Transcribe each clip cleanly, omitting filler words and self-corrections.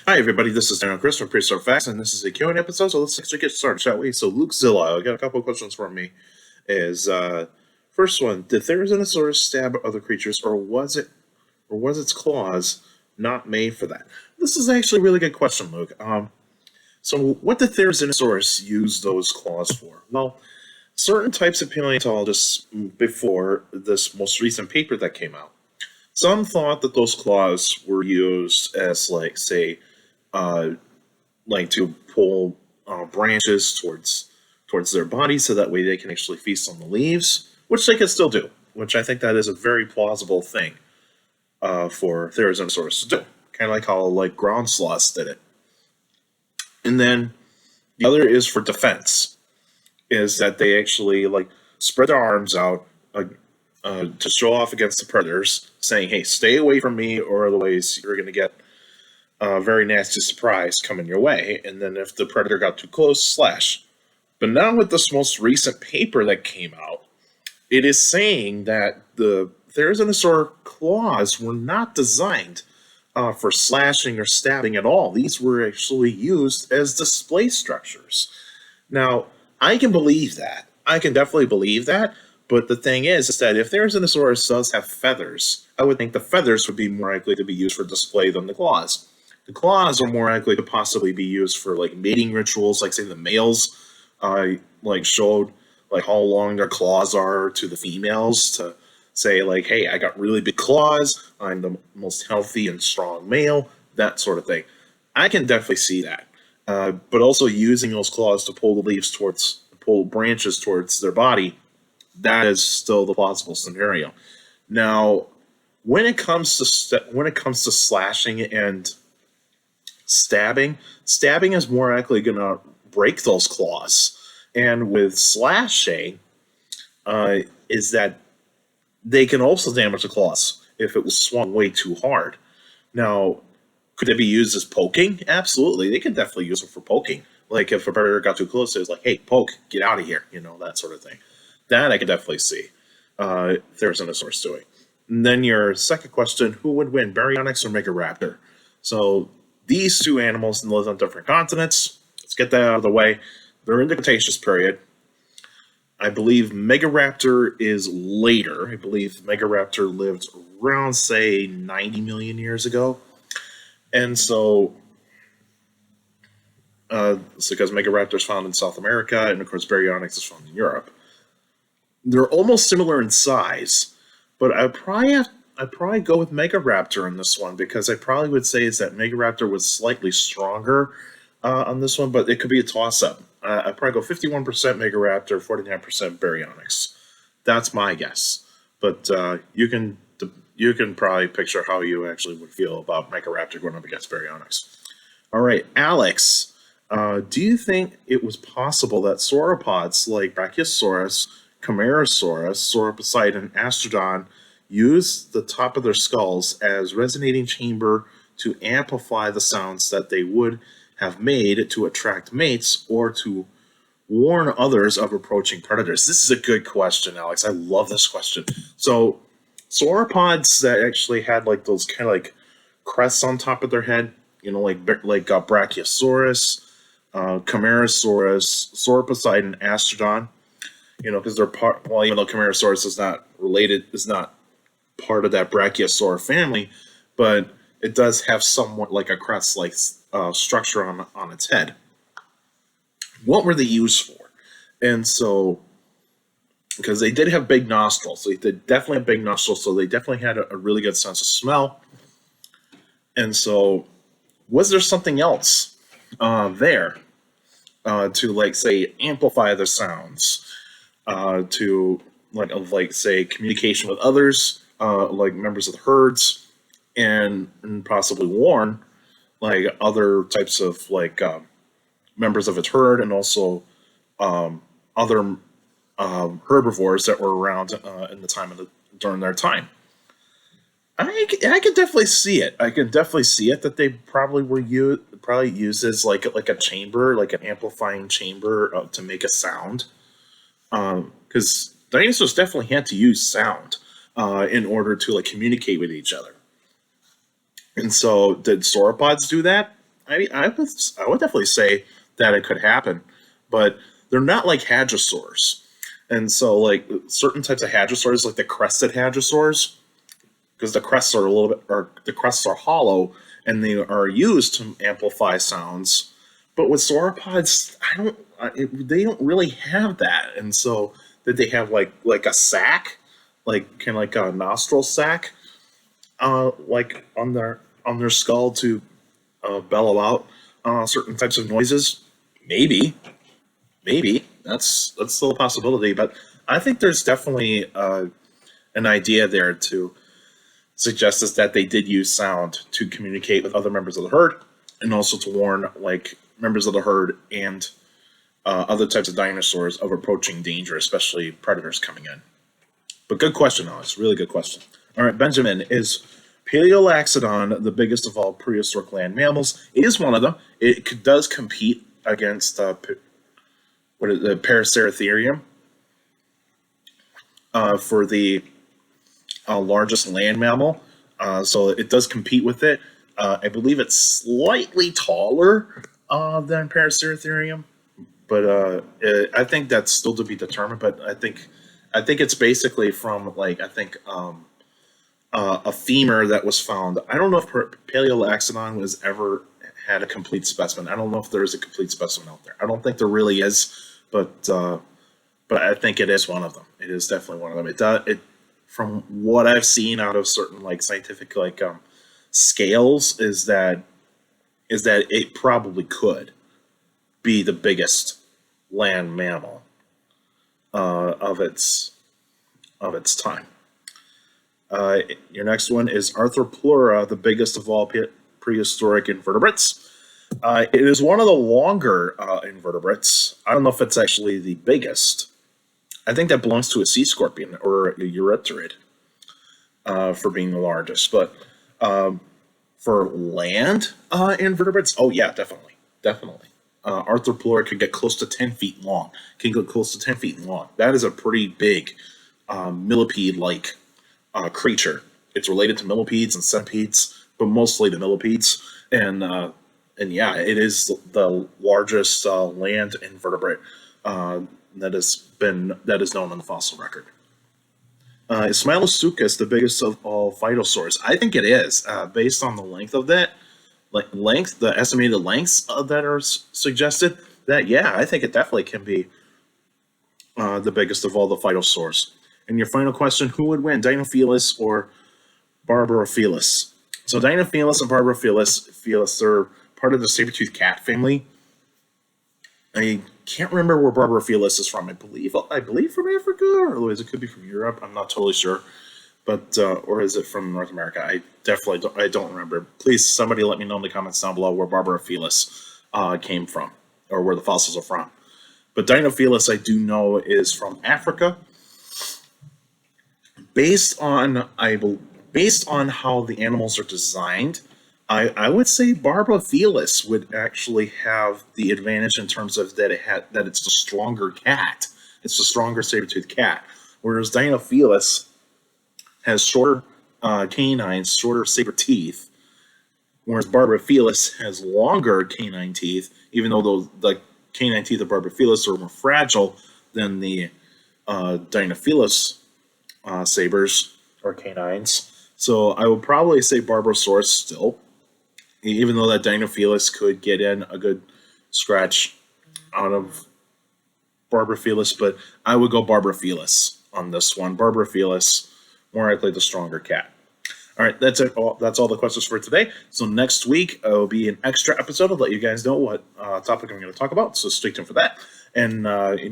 Hi everybody, this is Dino Chris from Prehistoric Facts, and this is a Q&A episode, so let's actually get started, shall we? So Luke Zilla, I got a couple of questions for me. First one, did Therizinosaurus stab other creatures, or was its claws not made for that? This is actually a really good question, Luke. So what did Therizinosaurus use those claws for? Well, certain types of paleontologists before this most recent paper that came out, some thought that those claws were used as, like, say, to pull branches towards their body, so that way they can actually feast on the leaves, which they can still do. Which I think that is a very plausible thing for Therizinosaurus to do, kind of like how ground sloths did it. And then the other is for defense, is that they actually spread their arms out to show off against the predators, saying, "Hey, stay away from me, or otherwise you're going to get a very nasty surprise coming your way." And then if the predator got too close, slash. But now with this most recent paper that came out, it is saying that the Therizinosaur claws were not designed for slashing or stabbing at all. These were actually used as display structures. Now, I can believe that. I can definitely believe that. But the thing is that if Therizinosaurus does have feathers, I would think the feathers would be more likely to be used for display than the claws. The claws are more likely to possibly be used for mating rituals, like say the males showed how long their claws are to the females to say hey, I got really big claws, I'm the most healthy and strong male, that sort of thing. I can definitely see that. But also using those claws to pull branches towards their body, that is still the plausible scenario. Now, when it comes to slashing and stabbing is more likely going to break those claws. And with slashing, is that they can also damage the claws if it was swung way too hard. Now, could they be used as poking? Absolutely. They can definitely use them for poking. Like if a predator got too close, it was like, "Hey, poke, get out of here," that sort of thing. That I can definitely see Therizinosaurus doing. And then your second question, who would win, Baryonyx or Megaraptor? So these two animals live on different continents. Let's get that out of the way. They're in the Cretaceous period. I believe Megaraptor is later. I believe Megaraptor lived around, say, 90 million years ago. And so it's because Megaraptor is found in South America, and of course Baryonyx is found in Europe. They're almost similar in size, but I'd probably go with Megaraptor in this one, because I probably would say is that Megaraptor was slightly stronger on this one, but it could be a toss-up. I'd probably go 51% Megaraptor, 49% Baryonyx. That's my guess. But you can probably picture how you actually would feel about Megaraptor going up against Baryonyx. All right, Alex, do you think it was possible that sauropods like Brachiosaurus, Camarasaurus, Sauropods, and Astrodon used the top of their skulls as resonating chamber to amplify the sounds that they would have made to attract mates or to warn others of approaching predators? This is a good question, Alex. I love this question. So, sauropods that actually had those kind of crests on top of their head, Brachiosaurus, Camarasaurus, Sauropods, and Astrodon, because they're part. Well, even though Camarasaurus is not part of that Brachiosaur family, but it does have somewhat like a crest-like structure on its head. What were they used for? And so, because they did have big nostrils, they did definitely have big nostrils, so they definitely had a really good sense of smell. And so, was there something else there to say amplify the sounds, to say communication with others, like members of the herds, and possibly warn other types of members of its herd, and also other herbivores that were around in the time during their time? I can definitely see it. I can definitely see it that they probably were used as like a chamber, like an amplifying chamber to make a sound. Because dinosaurs definitely had to use sound in order to communicate with each other. And so, did sauropods do that? I would definitely say that it could happen, but they're not like hadrosaurs. And so, like certain types of hadrosaurs, like the crested hadrosaurs, because the crests are a little bit, or the crests are hollow, and they are used to amplify sounds. But with sauropods, they don't really have that, and so that they have like a sac, like kind of like a nostril sac, like on their skull to bellow out certain types of noises. Maybe, maybe that's still a possibility, but I think there's definitely an idea there to suggest is that they did use sound to communicate with other members of the herd, and also to warn like members of the herd and other types of dinosaurs of approaching danger, especially predators coming in. But good question, Alex. Really good question. All right, Benjamin, is Palaeoloxodon the biggest of all prehistoric land mammals? It is one of them. It does compete against the Paraceratherium for the largest land mammal. So it does compete with it. I believe it's slightly taller than Paraceratherium, but I think that's still to be determined. But I think it's basically from like a femur that was found. I don't know if Palaeoloxodon was ever had a complete specimen. I don't know if there is a complete specimen out there. I don't think there really is, but I think it is one of them. It is definitely one of them. It from what I've seen out of certain like scientific like scales is that it probably could be the biggest land mammal of its time. Your next one is Arthropleura, the biggest of all prehistoric invertebrates. It is one of the longer invertebrates. I don't know if it's actually the biggest. I think that belongs to a sea scorpion or a eurypterid for being the largest. But for land invertebrates, oh yeah, definitely. Arthropleura could get close to 10 feet long. That is a pretty big millipede-like creature. It's related to millipedes and centipedes, but mostly the millipedes. And yeah, it is the largest land invertebrate that is known on the fossil record. Is Smilosuchus the biggest of all phytosaurs? I think it is, based on the length of that, the estimated lengths that are suggested. That yeah, I think it definitely can be the biggest of all the phytosaurs. And your final question: who would win, Dinofelis or Barbarophyllus? So Dinofelis and Barbarophyllus are part of the saber-toothed cat family. I can't remember where Barbarophyllus is from. I believe from Africa, or otherwise it could be from Europe. I'm not totally sure, but or is it from North America? I don't remember. Please, somebody let me know in the comments down below where Barbarophyllus came from, or where the fossils are from. But Dinofelis, I do know, is from Africa. Based on how the animals are designed, I would say Barbarophyllus would actually have the advantage in terms of that it's the stronger cat. It's the stronger saber-toothed cat. Whereas Dinofelis has shorter canines, shorter saber teeth, whereas Barbarophyllus has longer canine teeth, even though the canine teeth of Barbarophyllus are more fragile than the Dinofelis sabers or canines. So I would probably say Barbarosaurus still, even though that Dinofelis could get in a good scratch out of Barbarophyllus, but I would go Barbarophyllus on this one. Barbarophyllus, more likely the stronger cat. All right, that's it. That's all the questions for today. So next week will be an extra episode. I'll let you guys know what topic I'm going to talk about, so stay tuned for that. And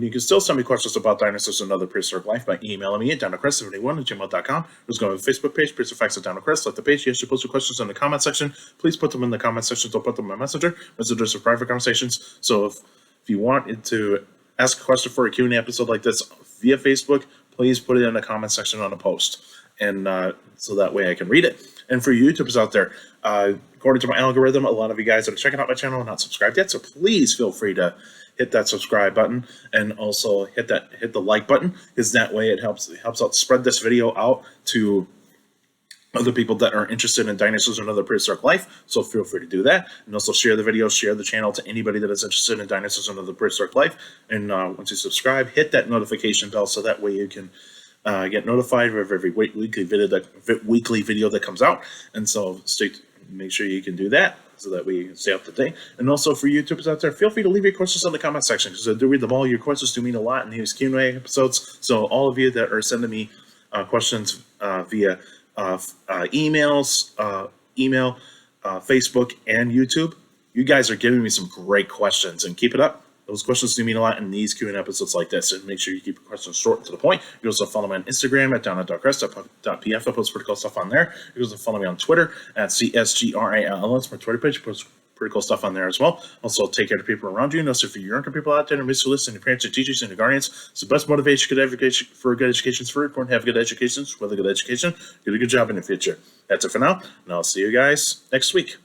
you can still send me questions about dinosaurs and other prehistoric life by emailing me at dinocrest71@gmail.com. There's going to be a Facebook page, Prehistoric Facts at Dinocrest. Like the page, you should post your questions in the comment section. Please put them in the comment section. Don't put them in my messenger. Messengers are private conversations. So if you want to ask a question for a Q&A episode like this via Facebook, please put it in the comment section on a post. And so that way I can read it. And for YouTubers out there, according to my algorithm, a lot of you guys that are checking out my channel are not subscribed yet. So please feel free to hit that subscribe button and also hit the like button, because that way it helps out spread this video out to other people that are interested in dinosaurs and other prehistoric life, so feel free to do that. And also share the video, share the channel to anybody that is interested in dinosaurs and other prehistoric life. And once you subscribe, hit that notification bell so that way you can get notified of every weekly video that comes out. And so make sure you can do that so that we stay up to date. And also for YouTubers out there, feel free to leave your questions in the comment section because I do read them all. Your questions do mean a lot in these Q&A episodes. So all of you that are sending me questions via emails, Facebook, and YouTube, you guys are giving me some great questions, and keep it up. Those questions do mean a lot in these Q&A episodes like this, and make sure you keep your questions short and to the point. You can also follow me on Instagram at down@darkrest.pf. I post pretty cool stuff on there. You can also follow me on Twitter at CSGRALS. My Twitter page posts pretty cool stuff on there as well. Also, take care of the people around you. And also, for your younger people out there, and miss you listen, your parents, your teachers, and your guardians, it's the best motivation for a good education is very important. Have a good education. With a good education, get a good job in the future. That's it for now, and I'll see you guys next week.